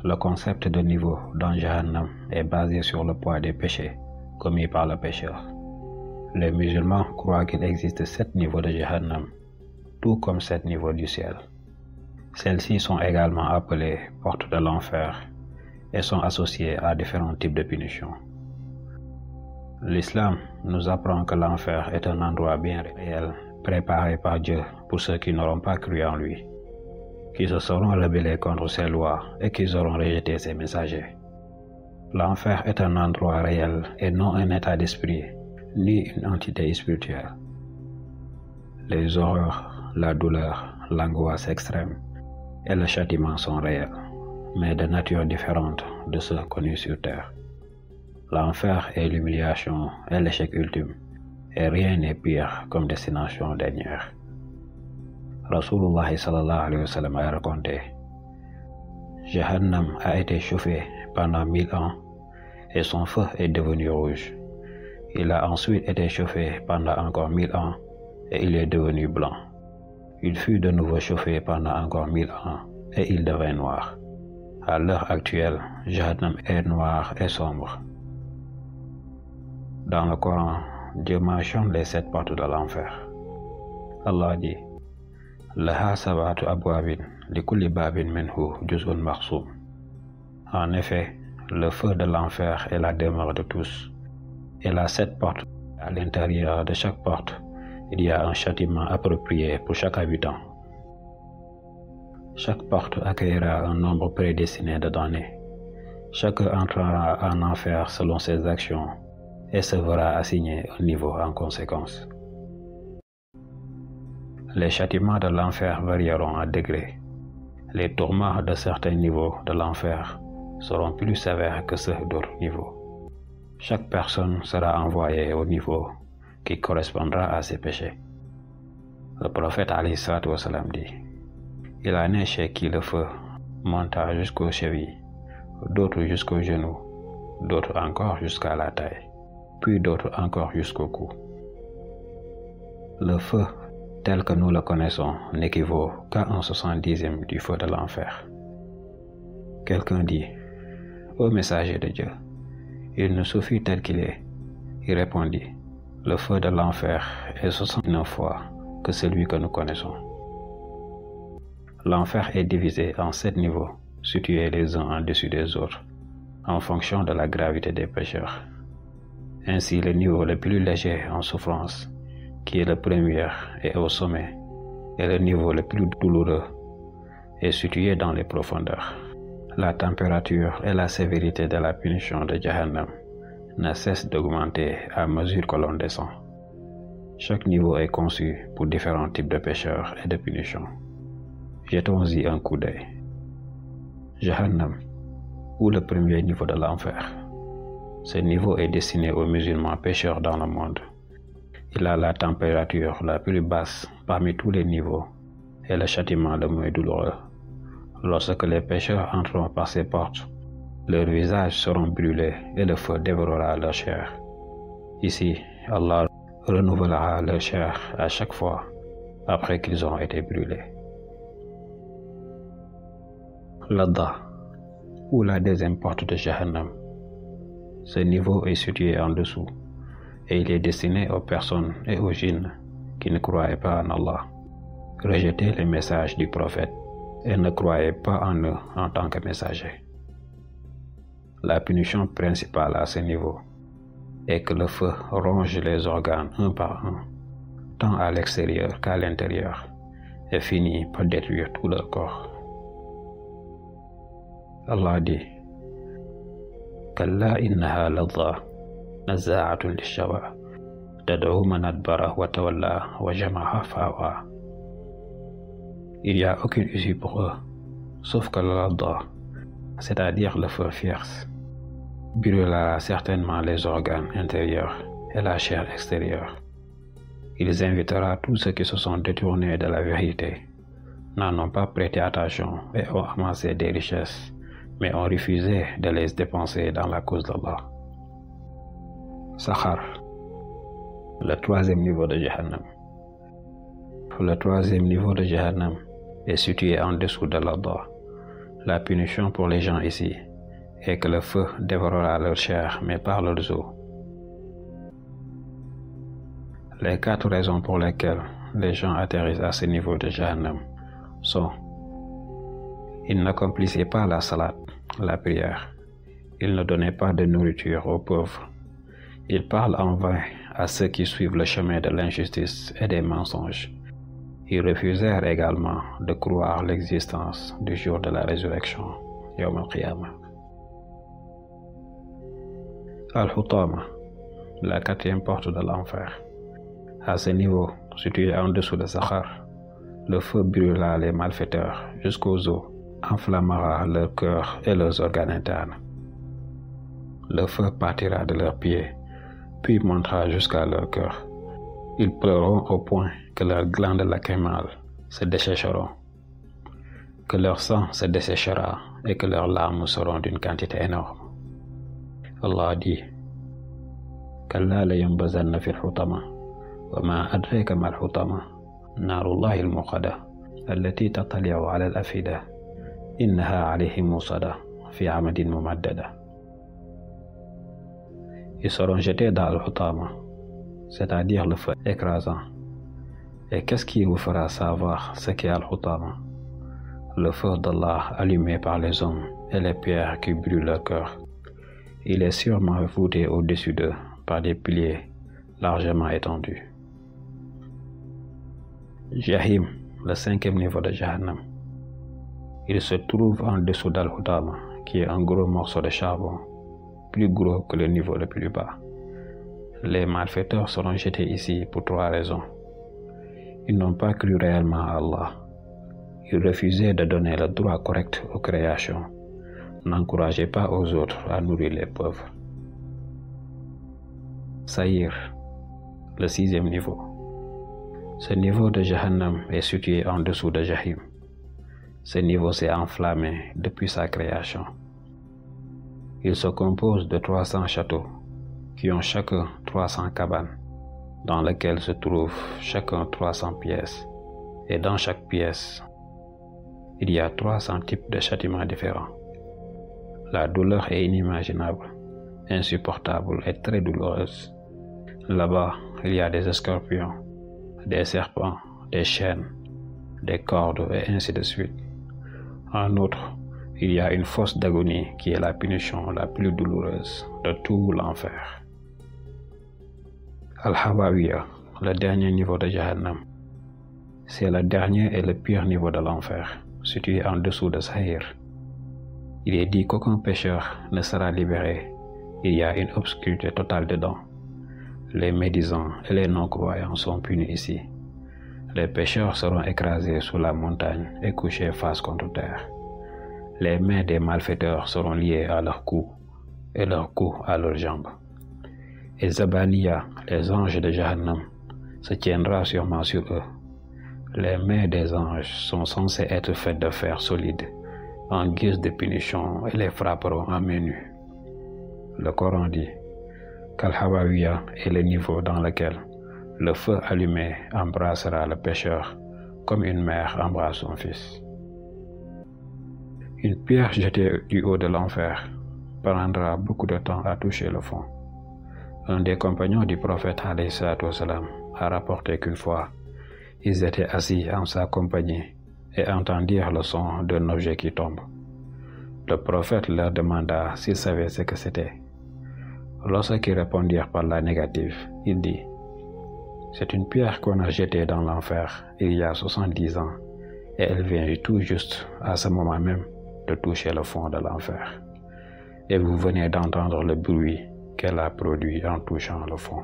Le concept de niveau dans Jahannam est basé sur le poids des péchés commis par le pécheur. Les musulmans croient qu'il existe 7 niveaux de Jahannam, tout comme 7 niveaux du ciel. Celles-ci sont également appelées portes de l'enfer et sont associées à différents types de punitions. L'islam nous apprend que l'enfer est un endroit bien réel préparé par Dieu pour ceux qui n'auront pas cru en lui, qui se seront rebellés contre ses lois et qui auront rejeté ses messagers. L'enfer est un endroit réel et non un état d'esprit, ni une entité spirituelle. Les horreurs, la douleur, l'angoisse extrême et le châtiment sont réels, mais de nature différente de ceux connus sur terre. L'enfer est l'humiliation et l'échec ultime, et rien n'est pire comme destination dernière. Rasulullah sallallahu alayhi wa sallam a raconté: Jahannam a été chauffé pendant 1000 ans et son feu est devenu rouge. Il a ensuite été chauffé pendant encore 1000 ans et il est devenu blanc. Il fut de nouveau chauffé pendant encore 1000 ans et il devint noir. À l'heure actuelle, Jahannam est noir et sombre. Dans le Coran, Dieu mentionne les 7 portes de l'enfer. Allah dit: Laha sab'atu abwabin likulli babin minhu juz'un maqsum. En effet, le feu de l'enfer est la demeure de tous. Il a 7 portes. À l'intérieur de chaque porte, il y a un châtiment approprié pour chaque habitant. Chaque porte accueillera un nombre prédestiné de damnés. Chacun entrera en enfer selon ses actions et se verra assigner un niveau en conséquence. Les châtiments de l'enfer varieront en degrés. Les tourments de certains niveaux de l'enfer seront plus sévères que ceux d'autres niveaux. Chaque personne sera envoyée au niveau qui correspondra à ses péchés. Le prophète alayhi salatu wa salam dit: Il en est chez qui le feu monta jusqu'aux chevilles, d'autres jusqu'aux genoux, d'autres encore jusqu'à la taille, puis d'autres encore jusqu'au cou. Le feu, tel que nous le connaissons, n'équivaut qu'à un 70e du feu de l'enfer. Quelqu'un dit: Ô messager de Dieu, il nous suffit tel qu'il est. Il répondit: Le feu de l'enfer est 69 fois que celui que nous connaissons. L'enfer est divisé en 7 niveaux, situés les uns en-dessus des autres, en fonction de la gravité des pécheurs. Ainsi, le niveau le plus léger en souffrance, qui est le premier et au sommet, et le niveau le plus douloureux, est situé dans les profondeurs. La température et la sévérité de la punition de Jahannam ne cessent d'augmenter à mesure que l'on descend. Chaque niveau est conçu pour différents types de pécheurs et de punitions. Jetons-y un coup d'œil. Jahannam, ou le premier niveau de l'enfer. Ce niveau est destiné aux musulmans pécheurs dans le monde. Il a la température la plus basse parmi tous les niveaux et le châtiment le moins douloureux. Lorsque les pécheurs entreront par ces portes, leurs visages seront brûlés et le feu dévorera leur chair. Ici, Allah renouvellera leur chair à chaque fois après qu'ils auront été brûlés. L'Adha, ou la deuxième porte de Jahannam. Ce niveau est situé en dessous et il est destiné aux personnes et aux djinns qui ne croyaient pas en Allah, rejetaient les messages du prophète et ne croyaient pas en eux en tant que messagers. La punition principale à ce niveau est que le feu ronge les organes un par un, tant à l'extérieur qu'à l'intérieur, et finit par détruire tout leur corps. Allah dit: Kalla innaha ladha nazza'atun lishawa tad'u man adbara wa tawalla wa jama'a fa'wa. Il n'y a aucune issue pour eux, sauf que l'Adha, c'est-à-dire le feu fierce, brûlera certainement les organes intérieurs et la chair extérieure. Il invitera tous ceux qui se sont détournés de la vérité, n'en ont pas prêté attention et ont amassé des richesses, mais ont refusé de les dépenser dans la cause d'Allah. Sakhar, le troisième niveau de Jahannam. Le troisième niveau de Jahannam est situé en dessous de l'Adha. La punition pour les gens ici est que le feu dévorera leur chair, mais pas leurs os. Les 4 raisons pour lesquelles les gens atterrissent à ce niveau de Jahannam sont: ils n'accomplissaient pas la salat, la prière. Ils ne donnaient pas de nourriture aux pauvres. Ils parlent en vain à ceux qui suivent le chemin de l'injustice et des mensonges. Ils refusèrent également de croire l'existence du jour de la résurrection, Yawm al-Qiyamah. Al-Hutama, la 4e porte de l'enfer. À ce niveau, situé en dessous de Sakhar, le feu brûlera les malfaiteurs jusqu'aux os, enflammera leur cœur et leurs organes internes. Le feu partira de leurs pieds, puis montera jusqu'à leur cœur. Ils pleureront au point que leurs glandes lacrymales se dessécheront, que leur sang se desséchera et que leurs larmes seront d'une quantité énorme. Allah dit: Kalla layunbazanna fil hutama, wa ma adraka mal hutama, narullahi al-muqada, allati tattali'u ala al-afida, innaha alayhim musada, fi amadin mumaddada. Ils seront jetés dans al-hutama, c'est-à-dire le feu écrasant. Et qu'est-ce qui vous fera savoir ce qu'est al-hutama? Le feu d'Allah allumé par les hommes et les pierres qui brûlent leur cœur. Il est sûrement voûté au-dessus d'eux par des piliers largement étendus. Jahim, le 5e niveau de Jahannam. Il se trouve en dessous d'al-hutama, qui est un gros morceau de charbon, plus gros que le niveau le plus bas. Les malfaiteurs seront jetés ici pour 3 raisons. Ils n'ont pas cru réellement à Allah. Ils refusaient de donner le droit correct aux créations. N'encouragez pas aux autres à nourrir les pauvres. Sa'ir, le 6e niveau. Ce niveau de Jahannam est situé en dessous de Jahim. Ce niveau s'est enflammé depuis sa création. Il se compose de 300 châteaux qui ont chacun 300 cabanes, dans lesquelles se trouvent chacun 300 pièces, et dans chaque pièce, il y a 300 types de châtiments différents. La douleur est inimaginable, insupportable et très douloureuse. Là-bas, il y a des scorpions, des serpents, des chaînes, des cordes et ainsi de suite. En outre, il y a une fosse d'agonie qui est la punition la plus douloureuse de tout l'enfer. Al-Hawawiya, le dernier niveau de Jahannam. C'est le dernier et le pire niveau de l'enfer, situé en dessous de Sa'ir. Il est dit qu'aucun pécheur ne sera libéré. Il y a une obscurité totale dedans. Les médisants et les non-croyants sont punis ici. Les pécheurs seront écrasés sous la montagne et couchés face contre terre. Les mains des malfaiteurs seront liées à leurs cous et leurs coups à leurs jambes. Et Zabaniya, les anges de Jahannam, se tiendra sûrement sur eux. Les mains des anges sont censées être faites de fer solide, en guise de punition, et les frapperont à main nue. Le Coran dit qu'Al-Hawawiya est le niveau dans lequel le feu allumé embrassera le pécheur comme une mère embrasse son fils. Une pierre jetée du haut de l'enfer prendra beaucoup de temps à toucher le fond. Un des compagnons du prophète alayhi salatu wassalam a rapporté qu'une fois, ils étaient assis en sa compagnie et entendirent le son d'un objet qui tombe. Le prophète leur demanda s'ils savaient ce que c'était. Lorsqu'ils répondirent par la négative, il dit: c'est une pierre qu'on a jetée dans l'enfer il y a 70 ans et elle vient tout juste à ce moment même de toucher le fond de l'enfer. Et vous venez d'entendre le bruit qu'elle a produit en touchant le fond.